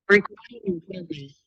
Recording in progress.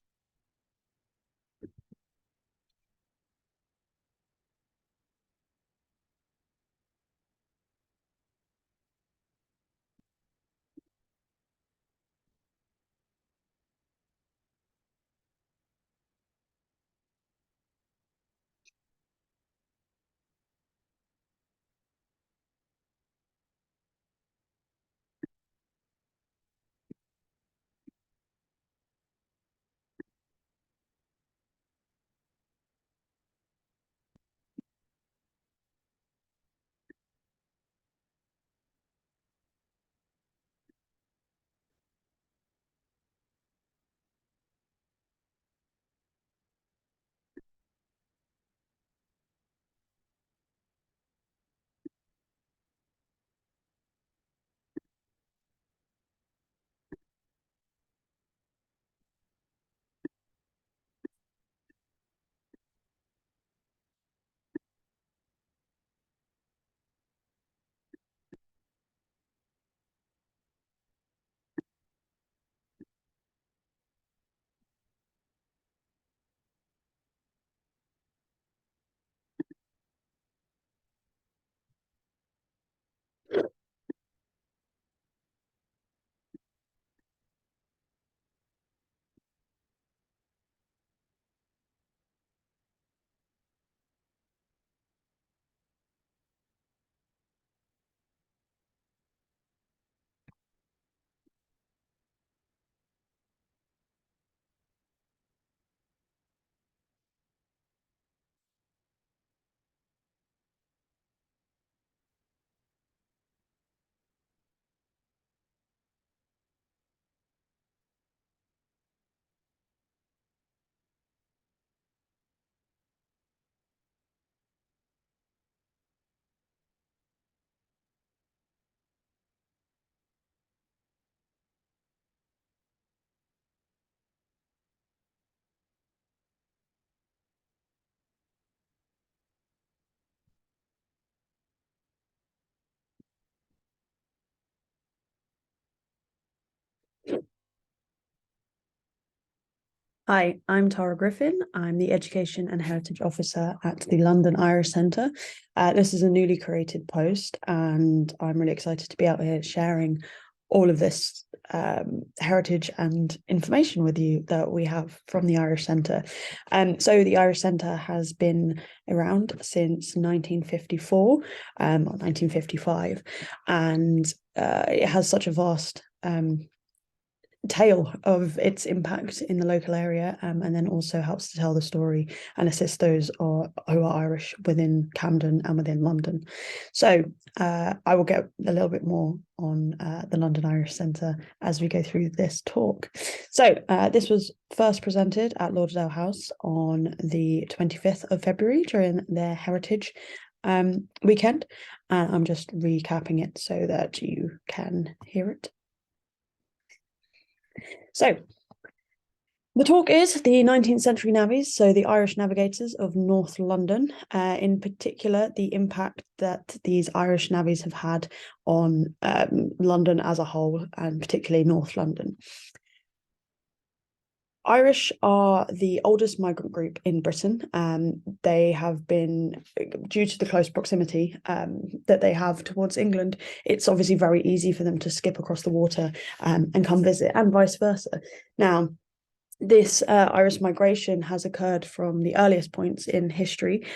Hi, I'm Tara Griffin. I'm the Education and Heritage Officer at the London Irish Centre. This is a newly created post, and I'm really excited to be out here sharing all of this heritage and information with you that we have from the Irish Centre. So the Irish Centre has been around since 1954 or 1955, and it has such a vast tale of its impact in the local area, and then also helps to tell the story and assist those who are Irish within Camden and within London. So I will get a little bit more on the London Irish Centre as we go through this talk. So this was first presented at Lauderdale House on the 25th of February during their Heritage weekend. I'm just recapping it so that you can hear it. So the talk is the 19th century navvies, so the Irish navigators of North London, in particular, the impact that these Irish navvies have had on London as a whole, and particularly North London. Irish are the oldest migrant group in Britain. They have been, due to the close proximity that they have towards England, it's obviously very easy for them to skip across the water and come visit, and vice versa. Now, this Irish migration has occurred from the earliest points in history,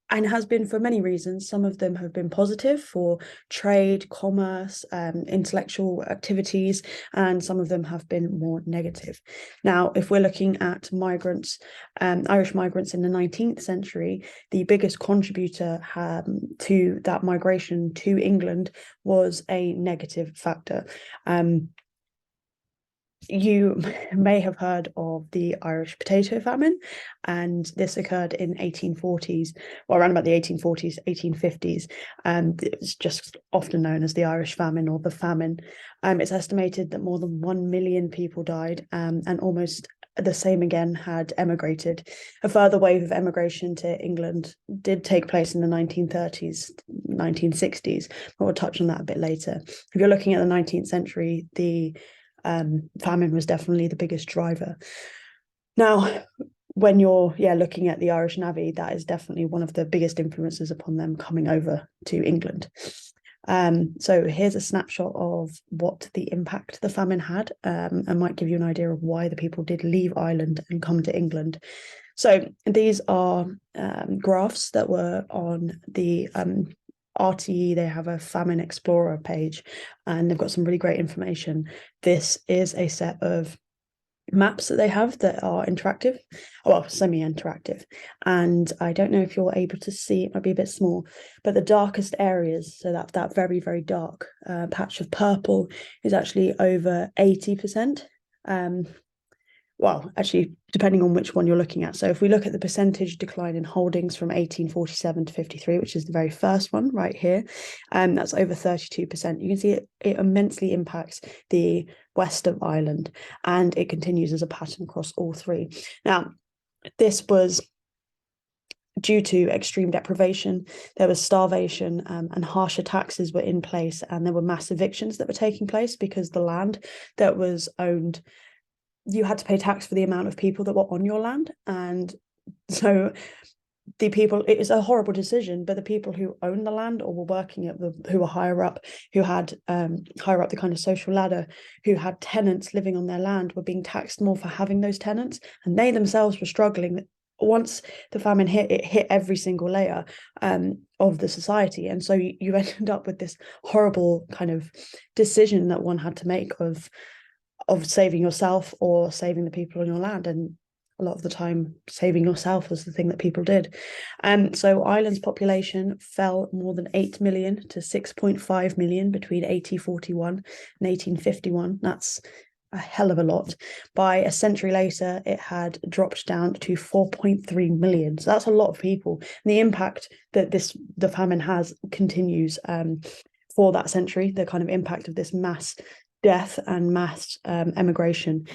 and has been for many reasons. Some of them have been positive for trade, commerce, intellectual activities, and some of them have been more negative. Now, if we're looking at migrants, Irish migrants in the 19th century, the biggest contributor to that migration to England was a negative factor. You may have heard of the Irish potato famine, and this occurred in 1840s, or around about the 1840s, 1850s, and it's just often known as the Irish famine or the famine. It's estimated that more than 1 million people died, and almost the same again had emigrated. A further wave of emigration to England did take place in the 1930s, 1960s, but we'll touch on that a bit later. If you're looking at the 19th century, the famine was definitely the biggest driver. Now, when you're looking at the Irish navvy, that is definitely one of the biggest influences upon them coming over to England. So here's a snapshot of what the impact the famine had, and might give you an idea of why the people did leave Ireland and come to England. So these are graphs that were on the RTE. They have a Famine Explorer page, and they've got some really great information. This is a set of maps that they have that are interactive, well, semi-interactive, and I don't know if you're able to see, it might be a bit small, but the darkest areas, so that very, very dark patch of purple is actually over 80%. Well, actually, depending on which one you're looking at. So if we look at the percentage decline in holdings from 1847 to 53, which is the very first one right here, that's over 32%. You can see it immensely impacts the west of Ireland, and it continues as a pattern across all three. Now, this was due to extreme deprivation. There was starvation, and harsher taxes were in place, and there were mass evictions that were taking place because the land that was owned, you had to pay tax for the amount of people that were on your land. And so the people, it is a horrible decision, but the people who own the land or were working at who were higher up, who had higher up the kind of social ladder, who had tenants living on their land, were being taxed more for having those tenants, and they themselves were struggling. Once the famine hit, it hit every single layer of the society, and so you ended up with this horrible kind of decision that one had to make of saving yourself or saving the people on your land. And a lot of the time, saving yourself was the thing that people did. So Ireland's population fell more than 8 million to 6.5 million between 1841 and 1851. That's a hell of a lot. By a century later, it had dropped down to 4.3 million. So that's a lot of people. And the impact that the famine has continues for that century. The kind of impact of this mass death and mass emigration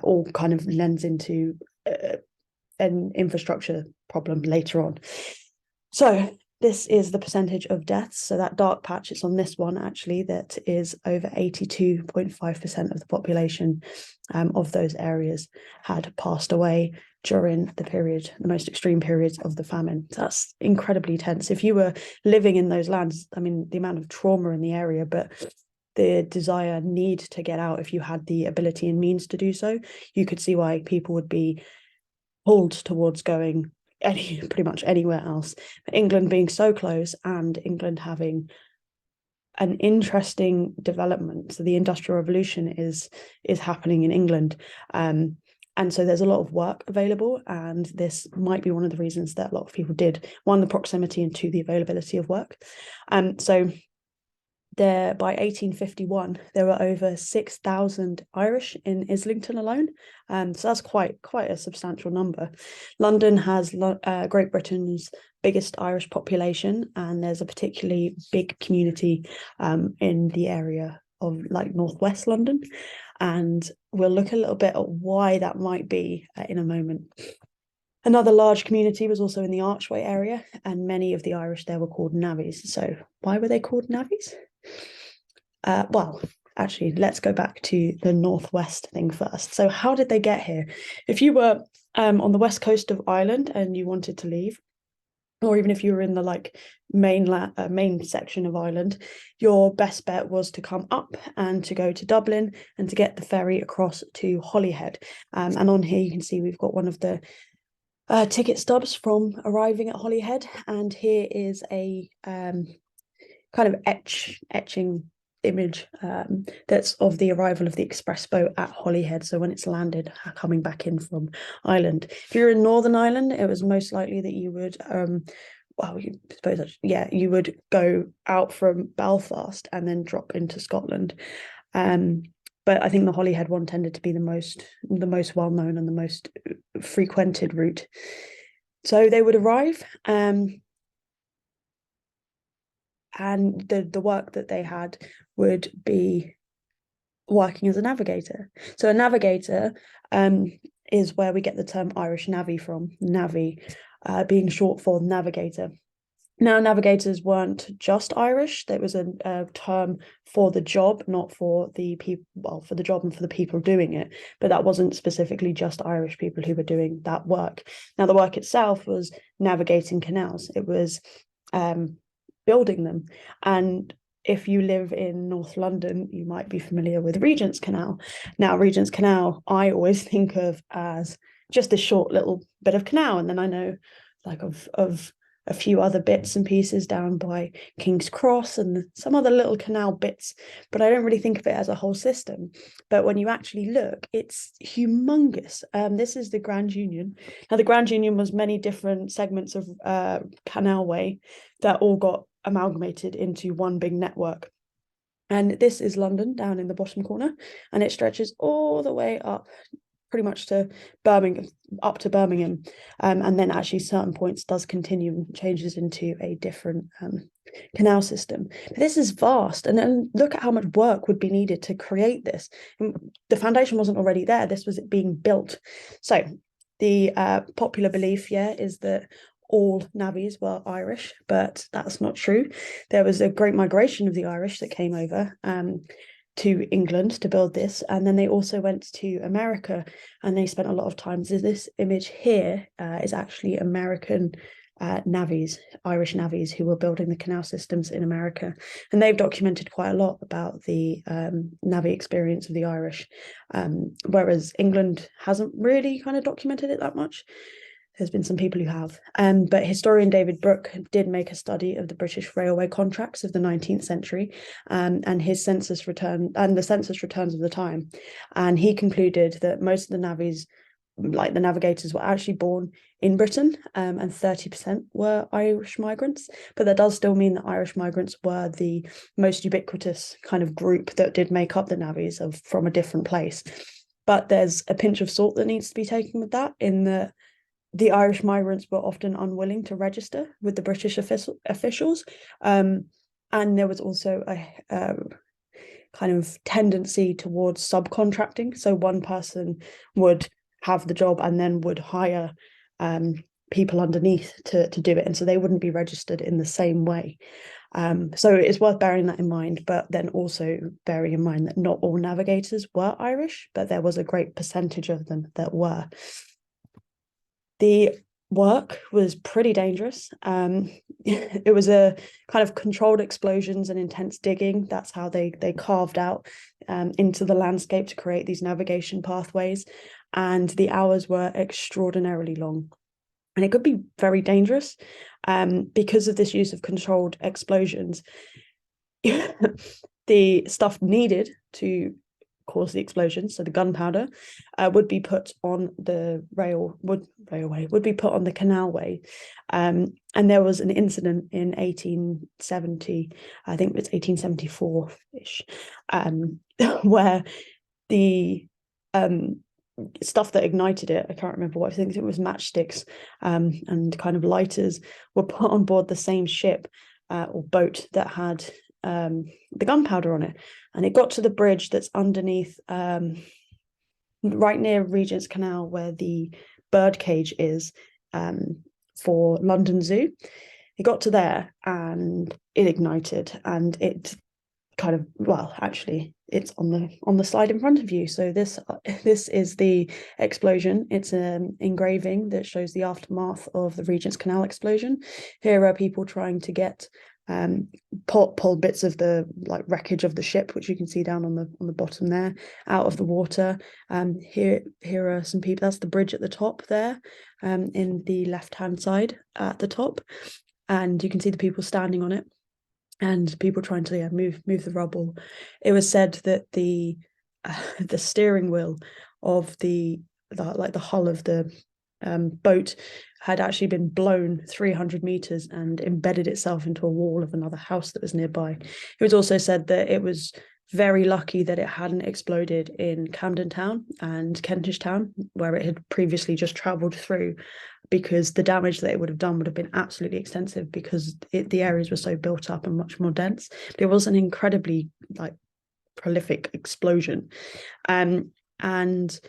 all kind of lends into an infrastructure problem later on. So this is the percentage of deaths. So that dark patch, it's on this one actually, that is over 82.5% of the population of those areas had passed away during the most extreme periods of the famine. So that's incredibly tense. If you were living in those lands, I mean, the amount of trauma in the area, but the need to get out, if you had the ability and means to do so, you could see why people would be pulled towards going pretty much anywhere else. But England being so close, and England having an interesting development. So the Industrial Revolution is happening in England. And so there's a lot of work available, and this might be one of the reasons that a lot of people did. One, the proximity, and two, the availability of work. So there, by 1851, there were over 6,000 Irish in Islington alone. So that's quite a substantial number. London has Great Britain's biggest Irish population, and there's a particularly big community in the area of like northwest London. And we'll look a little bit at why that might be in a moment. Another large community was also in the Archway area, and many of the Irish there were called navvies. So why were they called navvies? Well, actually, let's go back to the northwest thing first. So how did they get here? If you were on the west coast of Ireland and you wanted to leave, or even if you were in the like main section of Ireland, your best bet was to come up and to go to Dublin and to get the ferry across to Holyhead. And on here you can see we've got one of the ticket stubs from arriving at Holyhead, and here is a kind of etching image that's of the arrival of the express boat at Holyhead. So when it's landed, coming back in from Ireland. If you're in Northern Ireland, it was most likely that you would you would go out from Belfast and then drop into Scotland. But I think the Holyhead one tended to be the most well-known and the most frequented route. So they would arrive, and the work that they had would be working as a navigator. So a navigator is where we get the term Irish navvy from, navvy being short for navigator. Now, navigators weren't just Irish. There was a term for the job, not for the people, well, for the job and for the people doing it. But that wasn't specifically just Irish people who were doing that work. Now, the work itself was navigating canals. It was building them. And if you live in North London, you might be familiar with Regent's Canal. Now, Regent's Canal, I always think of as just a short little bit of canal. And then I know like of a few other bits and pieces down by King's Cross and some other little canal bits, but I don't really think of it as a whole system. But when you actually look, it's humongous. This is the Grand Union. Now, the Grand Union was many different segments of canalway that all got amalgamated into one big network. And this is London down in the bottom corner, and it stretches all the way up pretty much to Birmingham, up to Birmingham, and then actually certain points does continue and changes into a different canal system. But this is vast, and then look at how much work would be needed to create this. The foundation wasn't already there. This was it being built. So the popular belief, is that all navvies were Irish, but that's not true. There was a great migration of the Irish that came over to England to build this, and then they also went to America, and they spent a lot of time. So this image here is actually American navvies, Irish navvies, who were building the canal systems in America, and they've documented quite a lot about the navvy experience of the Irish, whereas England hasn't really kind of documented it that much. There's been some people who have, but historian David Brooke did make a study of the British railway contracts of the 19th century, and his census return and the census returns of the time, and he concluded that most of the navvies, like the navigators, were actually born in Britain, and 30% were Irish migrants. But that does still mean that Irish migrants were the most ubiquitous kind of group that did make up the navvies from a different place. But there's a pinch of salt that needs to be taken with that, in that the Irish migrants were often unwilling to register with the British officials. And there was also a kind of tendency towards subcontracting. So one person would have the job and then would hire people underneath to do it. And so they wouldn't be registered in the same way. So it's worth bearing that in mind, but then also bearing in mind that not all navigators were Irish, but there was a great percentage of them that were. The work was pretty dangerous. It was a kind of controlled explosions and intense digging. That's how they carved out into the landscape to create these navigation pathways. And the hours were extraordinarily long. And it could be very dangerous because of this use of controlled explosions. The stuff needed to cause the explosion, so the gunpowder, would be put on the railway, would be put on the canalway. And there was an incident in 1870, I think it's 1874-ish, where the stuff that ignited it, I can't remember what, I think it was matchsticks and kind of lighters, were put on board the same ship or boat that had the gunpowder on it, and it got to the bridge that's underneath, right near Regent's Canal, where the birdcage is for London Zoo. It got to there and it ignited, and it kind of, well, actually it's on the slide in front of you. So this is the explosion. It's an engraving that shows the aftermath of the Regent's Canal explosion. Here are people trying to get pull bits of the wreckage of the ship, which you can see down on the bottom there, out of the water. Here are some people. That's the bridge at the top there, in the left hand side at the top, and you can see the people standing on it and people trying to move the rubble. It was said that the steering wheel of the hull of the boat had actually been blown 300 meters and embedded itself into a wall of another house that was nearby. It was also said that it was very lucky that it hadn't exploded in Camden Town and Kentish Town, where it had previously just travelled through, because the damage that it would have done would have been absolutely extensive, because the areas were so built up and much more dense. But it was an incredibly prolific explosion. And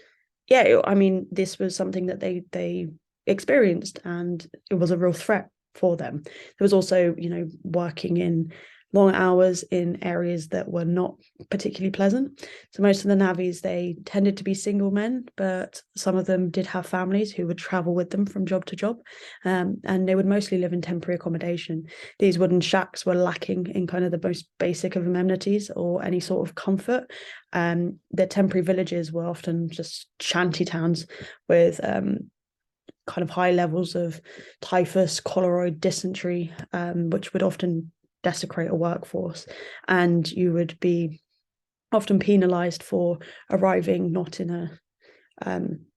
yeah, I mean, this was something that they experienced, and it was a real threat for them. There was also, working in long hours in areas that were not particularly pleasant. So most of the navvies, they tended to be single men, but some of them did have families who would travel with them from job to job, and they would mostly live in temporary accommodation. These wooden shacks were lacking in kind of the most basic of amenities or any sort of comfort. Their temporary villages were often just shanty towns with kind of high levels of typhus, cholera, dysentery, which would often desecrate a workforce, and you would be often penalized for arriving not in a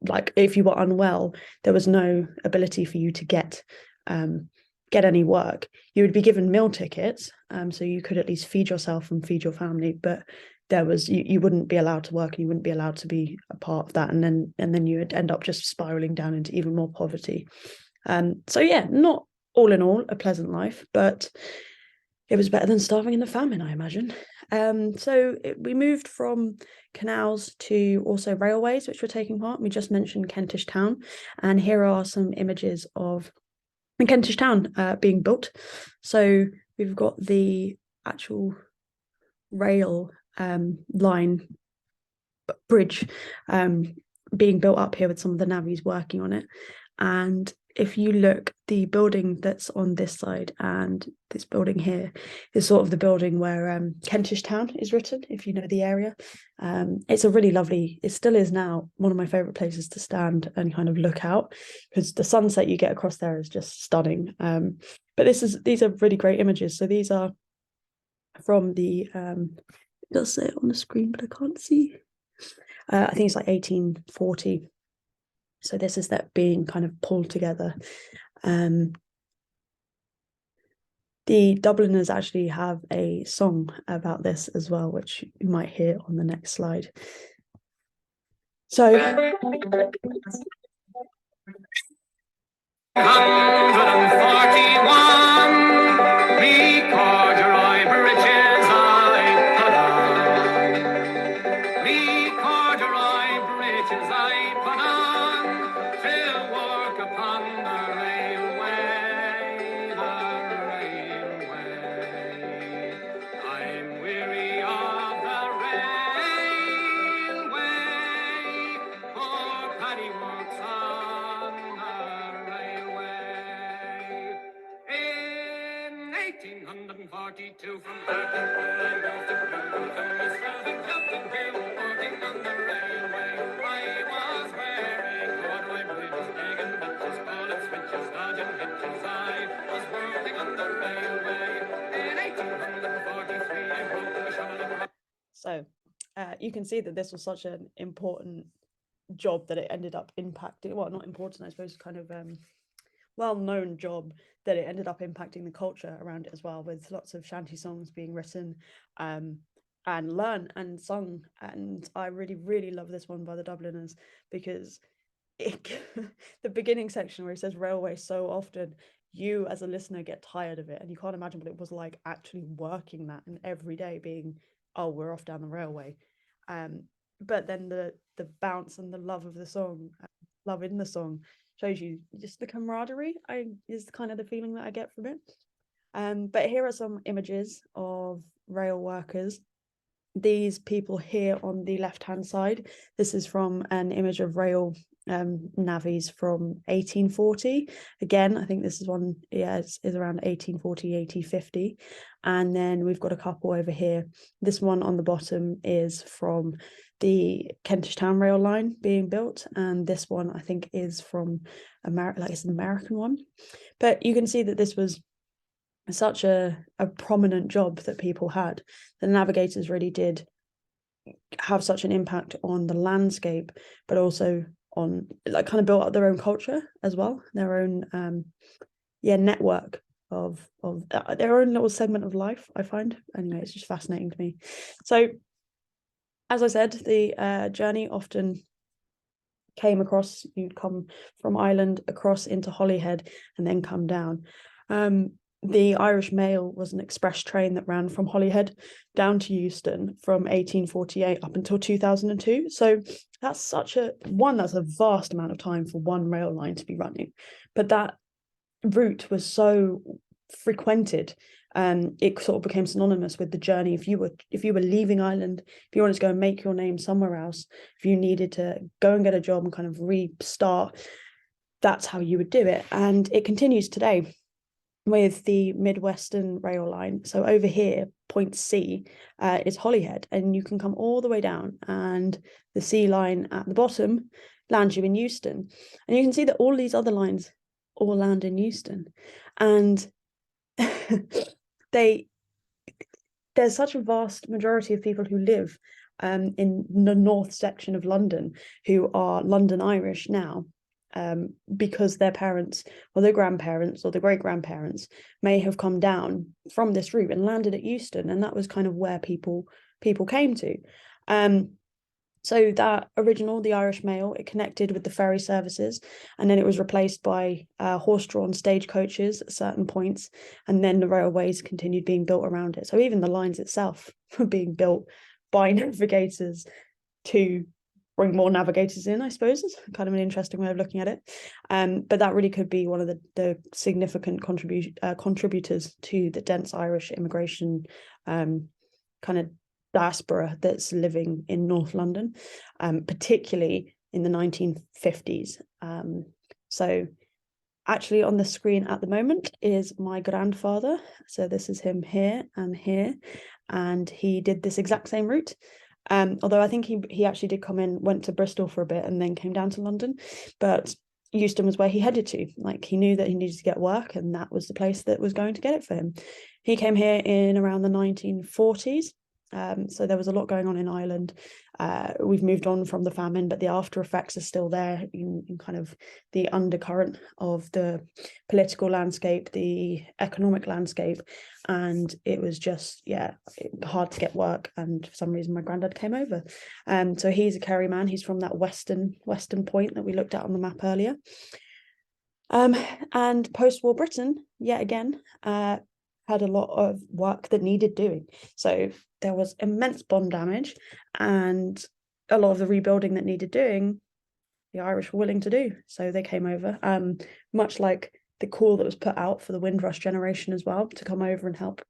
like if you were unwell, there was no ability for you to get any work. You would be given meal tickets, so you could at least feed yourself and feed your family, but there was you wouldn't be allowed to work, and you wouldn't be allowed to be a part of that, and then you would end up just spiraling down into even more poverty. So yeah, not all in all a pleasant life, but it was better than starving in the famine, I imagine. We moved from canals to also railways, which were taking part. We just mentioned Kentish Town, and here are some images of the Kentish Town being built. So we've got the actual rail line bridge being built up here with some of the navvies working on it. And if you look, the building that's on this side and this building here is sort of the building where Kentish Town is written, if you know the area. It's a really lovely, it still is now one of my favourite places to stand and kind of look out, because the sunset you get across there is just stunning. But these are really great images. So these are from the, it does say it on the screen, but I can't see. I think it's like 1840. So this is that being kind of pulled together. The Dubliners actually have a song about this as well, which you might hear on the next slide. So 141, me corduroy bridges I put on. Me corduroy bridges I put on to work upon the railway, I'm weary of the railway, poor Paddy works on the railway. In 1842, from Hartlepool I moved to Blue, from East Roughing Dublin Hill, working on the railway. I was wearing corduroy bridges, begging bitches, calling switches, dodging hitches. I was working on the railway. In 1843, I broke the shoulder. So you can see that this was such an important job that it ended up impacting, well, not important, I suppose, kind of well-known job, that it ended up impacting the culture around it as well, with lots of shanty songs being written and learned and sung. And I really, really love this one by the Dubliners, because the beginning section where it says railway so often, you as a listener get tired of it, and you can't imagine what it was like actually working that and every day being, oh, we're off down the railway. But then the bounce and the love of the song, love in the song, shows you just the camaraderie is kind of the feeling that I get from it. But here are some images of rail workers. These people here on the left-hand side, this is from an image of rail navvies from 1840. Again, I think this is one, yeah, is around 1840, 1850. And then we've got a couple over here. This one on the bottom is from the Kentish Town rail line being built, and this one I think is from America, like it's an American one. But you can see that this was such a prominent job that people had. The navigators really did have such an impact on the landscape, but also on, like, kind of built up their own culture as well, their own network of their own little segment of life, I find. Anyway, it's just fascinating to me. So as I said, the journey often came across, you'd come from Ireland across into Holyhead and then come down. The Irish Mail was an express train that ran from Holyhead down to Euston from 1848 up until 2002. So that's that's a vast amount of time for one rail line to be running. But that route was so frequented, it sort of became synonymous with the journey. If you were leaving Ireland, if you wanted to go and make your name somewhere else, if you needed to go and get a job and kind of restart, that's how you would do it. And it continues today with the Midwestern rail line. So over here, point C is Holyhead, and you can come all the way down, and the C line at the bottom lands you in Euston. And you can see that all these other lines all land in Euston. And there's such a vast majority of people who live in the north section of London who are London Irish now, because their parents or their grandparents or their great-grandparents may have come down from this route and landed at Euston, and that was kind of where people came to. So that the Irish Mail, it connected with the ferry services, and then it was replaced by horse-drawn stagecoaches at certain points, and then the railways continued being built around it. So even the lines itself were being built by navigators to bring more navigators in, I suppose. It's kind of an interesting way of looking at it. But that really could be one of the significant contributors to the dense Irish immigration kind of diaspora that's living in North London, particularly in the 1950s. So actually on the screen at the moment is my grandfather. So this is him here and here, and he did this exact same route. Although I think he actually did went to Bristol for a bit and then came down to London, but Euston was where he headed to. Like, he knew that he needed to get work, and that was the place that was going to get it for him. He came here in around the 1940s. So there was a lot going on in Ireland. We've moved on from the famine, but the after effects are still there in kind of the undercurrent of the political landscape, the economic landscape, and it was just hard to get work. And for some reason, my granddad came over. So he's a Kerry man. He's from that western point that we looked at on the map earlier. And post-war Britain, yet again, had a lot of work that needed doing. So there was immense bomb damage, and a lot of the rebuilding that needed doing, the Irish were willing to do. So they came over, much like the call that was put out for the Windrush generation as well, to come over and help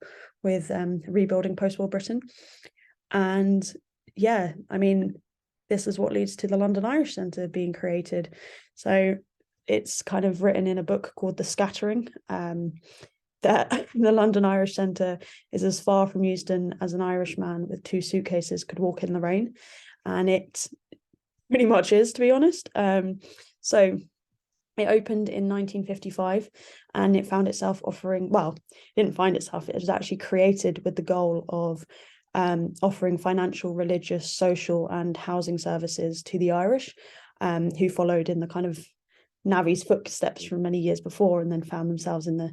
with rebuilding post-war Britain. And yeah, I mean, this is what leads to the London Irish Centre being created. So it's kind of written in a book called The Scattering, that the London Irish Centre is as far from Euston as an Irishman with 2 suitcases could walk in the rain. And it pretty much is, to be honest. So it opened in 1955, and it found itself offering, well, it didn't find itself, it was actually created with the goal of offering financial, religious, social and housing services to the Irish, who followed in the kind of navvy's footsteps from many years before, and then found themselves in the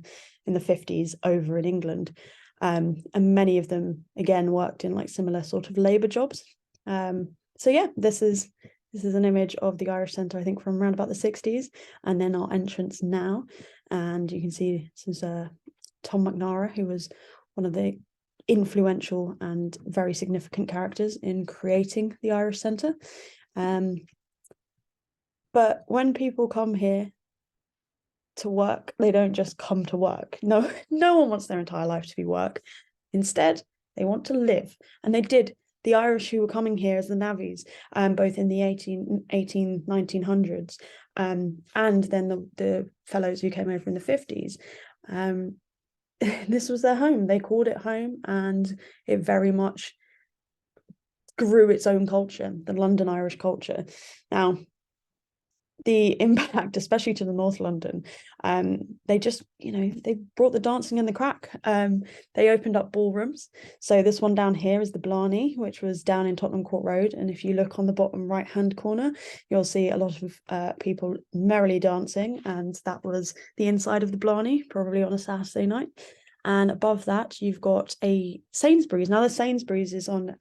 50s over in England. And many of them again worked in like similar sort of labor jobs. So yeah, this is an image of the Irish Centre, I think from around about the 60s, and then our entrance now. And you can see this is Tom McNara, who was one of the influential and very significant characters in creating the Irish Centre. But when people come here to work, they don't just come to work. No one wants their entire life to be work. Instead, they want to live. And they did. The Irish who were coming here as the navvies, both in the 1900s, and then the fellows who came over in the 50s, this was their home. They called it home, and it very much grew its own culture, the London Irish culture. Now, the impact, especially to the North London, they just, they brought the dancing and the crack. They opened up ballrooms. So this one down here is the Blarney, which was down in Tottenham Court Road. And if you look on the bottom right-hand corner, you'll see a lot of people merrily dancing. And that was the inside of the Blarney, probably on a Saturday night. And above that, you've got a Sainsbury's. Now, the Sainsbury's is on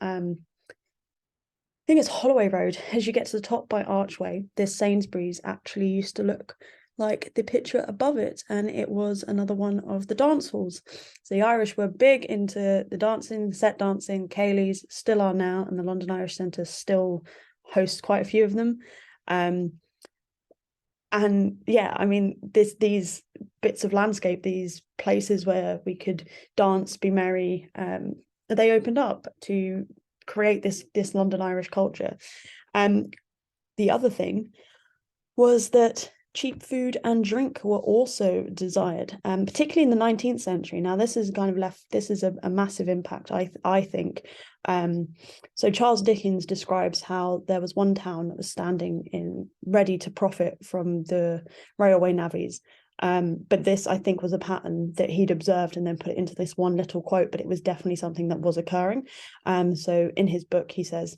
I think it's Holloway Road. As you get to the top by Archway, this Sainsbury's actually used to look like the picture above it, and it was another one of the dance halls. So the Irish were big into the dancing, set dancing, ceilidhs, still are now, and the London Irish Centre still hosts quite a few of them. And yeah, I mean, these bits of landscape, these places where we could dance, be merry, they opened up to create this London Irish culture. The other thing was that cheap food and drink were also desired, particularly in the 19th century. Now, this is a massive impact, I think. So Charles Dickens describes how there was one town that was standing in ready to profit from the railway navvies. But this, I think, was a pattern that he'd observed and then put it into this one little quote, but it was definitely something that was occurring. So in his book, he says,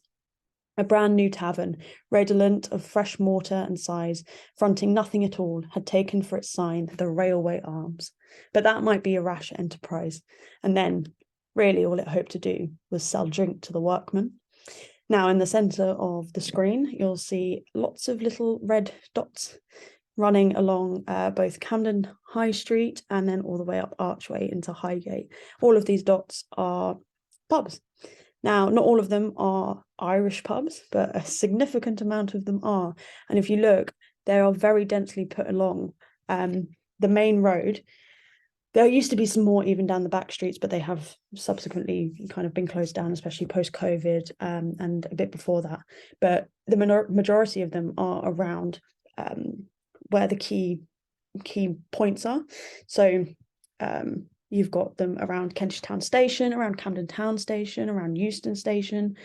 a brand new tavern, redolent of fresh mortar and size, fronting nothing at all, had taken for its sign the Railway Arms. But that might be a rash enterprise. And then, really, all it hoped to do was sell drink to the workmen. Now, in the centre of the screen, you'll see lots of little red dots running along both Camden High Street and then all the way up Archway into Highgate. All of these dots are pubs. Now, not all of them are Irish pubs, but a significant amount of them are. And if you look, they are very densely put along the main road. There used to be some more even down the back streets, but they have subsequently kind of been closed down, especially post-COVID and a bit before that. But the majority of them are around where the key points are. So you've got them around Kentish Town Station, around Camden Town Station, around Euston Station.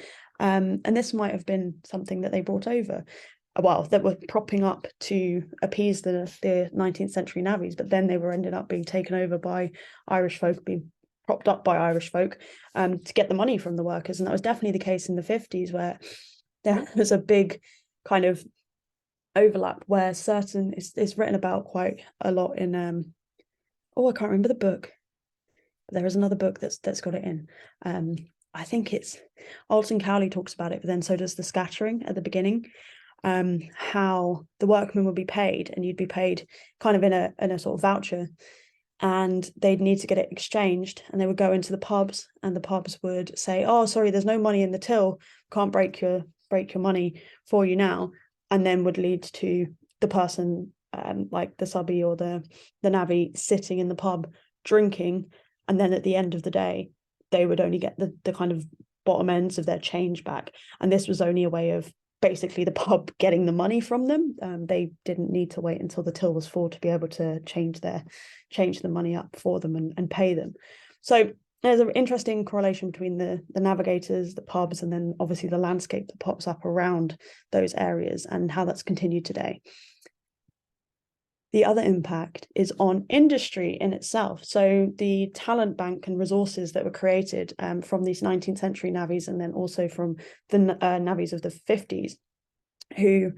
And this might have been something that they brought over, well, that were propping up to appease the 19th century navvies, but then they were ended up being taken over by Irish folk, being propped up by Irish folk to get the money from the workers. And that was definitely the case in the 50s, where there was a big kind of overlap where it's written about quite a lot in I can't remember the book. There is another book that's got it in. I think it's Alton Cowley talks about it, but then so does The Scattering at the beginning. How the workmen would be paid, and you'd be paid kind of in a sort of voucher, and they'd need to get it exchanged, and they would go into the pubs, and the pubs would say, "Oh, sorry, there's no money in the till. Can't break your money for you now," and then would lead to the person, like the subby or the navvy, sitting in the pub drinking. And then at the end of the day, they would only get the kind of bottom ends of their change back. And this was only a way of basically the pub getting the money from them. They didn't need to wait until the till was full to be able to change the money up for them and pay them. So there's an interesting correlation between the navigators, the pubs, and then obviously the landscape that pops up around those areas and how that's continued today. The other impact is on industry in itself. So the talent bank and resources that were created from these 19th century navvies, and then also from the navvies of the 50s, who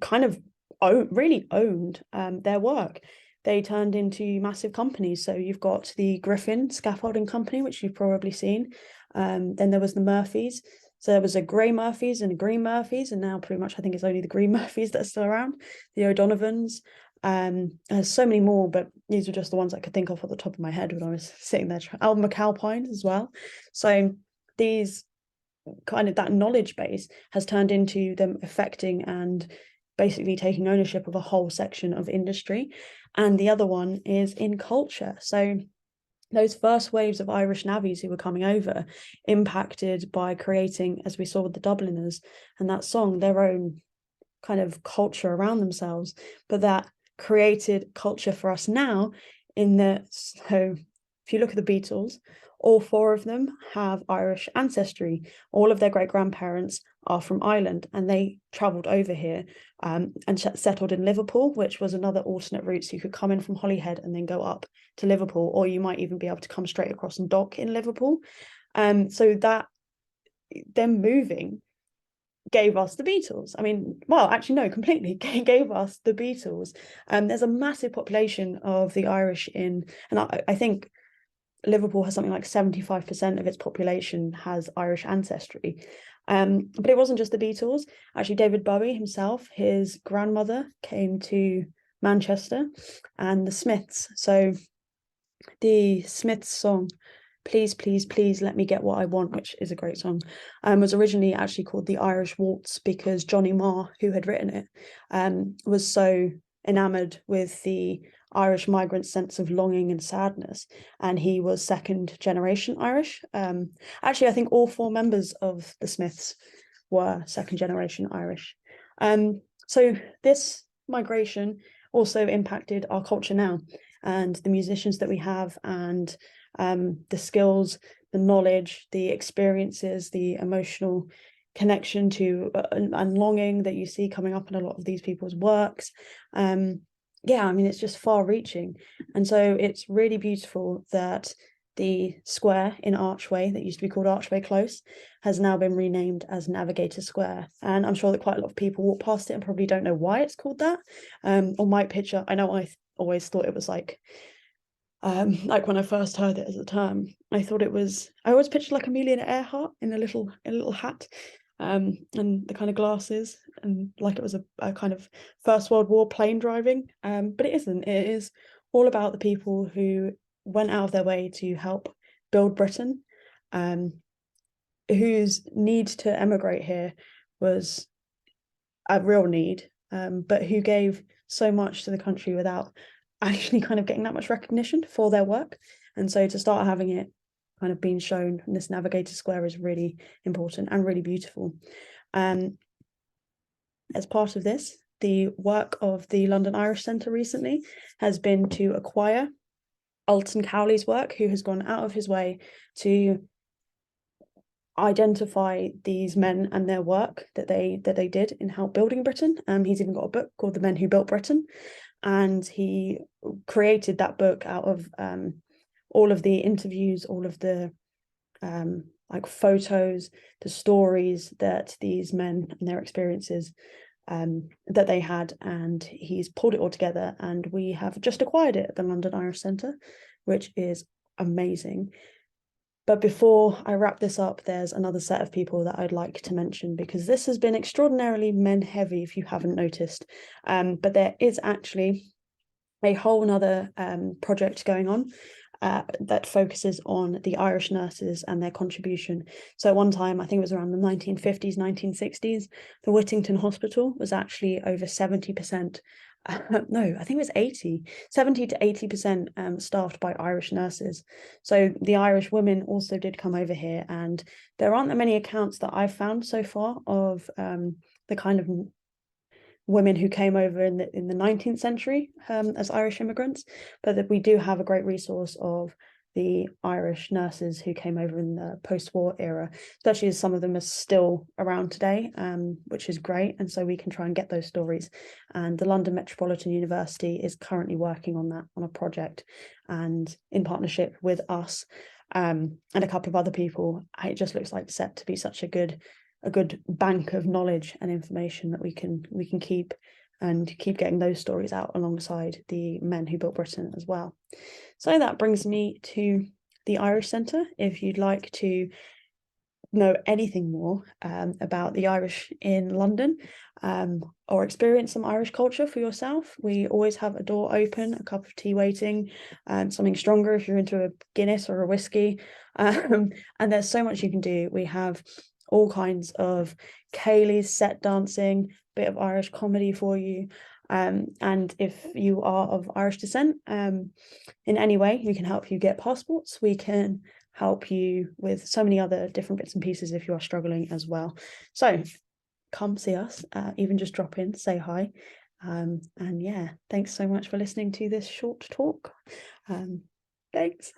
kind of really owned their work. They turned into massive companies. So you've got the Griffin Scaffolding Company, which you've probably seen. Then there was the Murphys. So there was a Grey Murphys and a Green Murphys, and now pretty much I think it's only the Green Murphys that are still around. The O'Donovans. There's so many more, but these were just the ones I could think of at the top of my head when I was sitting there. McAlpines as well. So these kind of that knowledge base has turned into them affecting and basically taking ownership of a whole section of industry. And the other one is in culture. So those first waves of Irish navvies who were coming over impacted by creating, as we saw with the Dubliners and that song, their own kind of culture around themselves, but that created culture for us now in that, so if you look at the Beatles, all four of them have Irish ancestry. All of their great-grandparents are from Ireland, and they travelled over here and settled in Liverpool, which was another alternate route. So you could come in from Holyhead and then go up to Liverpool, or you might even be able to come straight across and dock in Liverpool. So that them moving gave us the Beatles. I mean, well, actually, no, completely gave us the Beatles. There's a massive population of the Irish in, and I think Liverpool has something like 75% of its population has Irish ancestry. But it wasn't just the Beatles. Actually, David Bowie himself, his grandmother came to Manchester, and the Smiths. So the Smiths song, Please, Please, Please Let Me Get What I Want, which is a great song, was originally actually called the Irish Waltz because Johnny Marr, who had written it, was so enamored with the Irish migrant sense of longing and sadness, and he was second generation Irish. Actually, I think all 4 members of the Smiths were second generation Irish. So this migration also impacted our culture now, and the musicians that we have, and the skills, the knowledge, the experiences, the emotional connection to and longing that you see coming up in a lot of these people's works. Yeah, I mean, it's just far reaching. And so it's really beautiful that the square in Archway that used to be called Archway Close has now been renamed as Navigator Square. And I'm sure that quite a lot of people walk past it and probably don't know why it's called that. On my picture, I know I always thought it was like when I first heard it as a term, I always pictured like Amelia Earhart in a little hat, and the kind of glasses, and like it was a kind of First World War plane driving, but it isn't. It is all about the people who went out of their way to help build Britain, whose need to emigrate here was a real need, but who gave so much to the country without actually kind of getting that much recognition for their work. And so to start having it kind of being shown in this Navigator Square is really important and really beautiful. As part of this, the work of the London Irish Centre recently has been to acquire Alton Cowley's work, who has gone out of his way to identify these men and their work that they did in help building Britain. He's even got a book called The Men Who Built Britain, and he created that book out of all of the interviews, all of the like photos, the stories that these men and their experiences that they had, and he's pulled it all together, and we have just acquired it at the London Irish Centre, which is amazing. But before I wrap this up, there's another set of people that I'd like to mention, because this has been extraordinarily men heavy, if you haven't noticed. But there is actually a whole nother project going on that focuses on the Irish nurses and their contribution. So at one time, I think it was around the 1950s, 1960s, the Whittington Hospital was actually over 70%. No, I think it was 70 to 80% staffed by Irish nurses. So the Irish women also did come over here, and there aren't that many accounts that I've found so far of the kind of women who came over in the 19th century as Irish immigrants, but that we do have a great resource of the Irish nurses who came over in the post-war era, especially as some of them are still around today, which is great. And so we can try and get those stories. And the London Metropolitan University is currently working on that, on a project, and in partnership with us and a couple of other people. It just looks like set to be such a good bank of knowledge and information that we can keep getting those stories out alongside the men who built Britain as well. So that brings me to the Irish Centre. If you'd like to know anything more about the Irish in London, or experience some Irish culture for yourself, we always have a door open, a cup of tea waiting, something stronger if you're into a Guinness or a whiskey, and there's so much you can do. We have all kinds of ceilidhs, set dancing, bit of Irish comedy for you. And if you are of Irish descent, in any way, we can help you get passports. We can help you with so many other different bits and pieces if you are struggling as well. So come see us, even just drop in, say hi. And yeah, thanks so much for listening to this short talk. Thanks.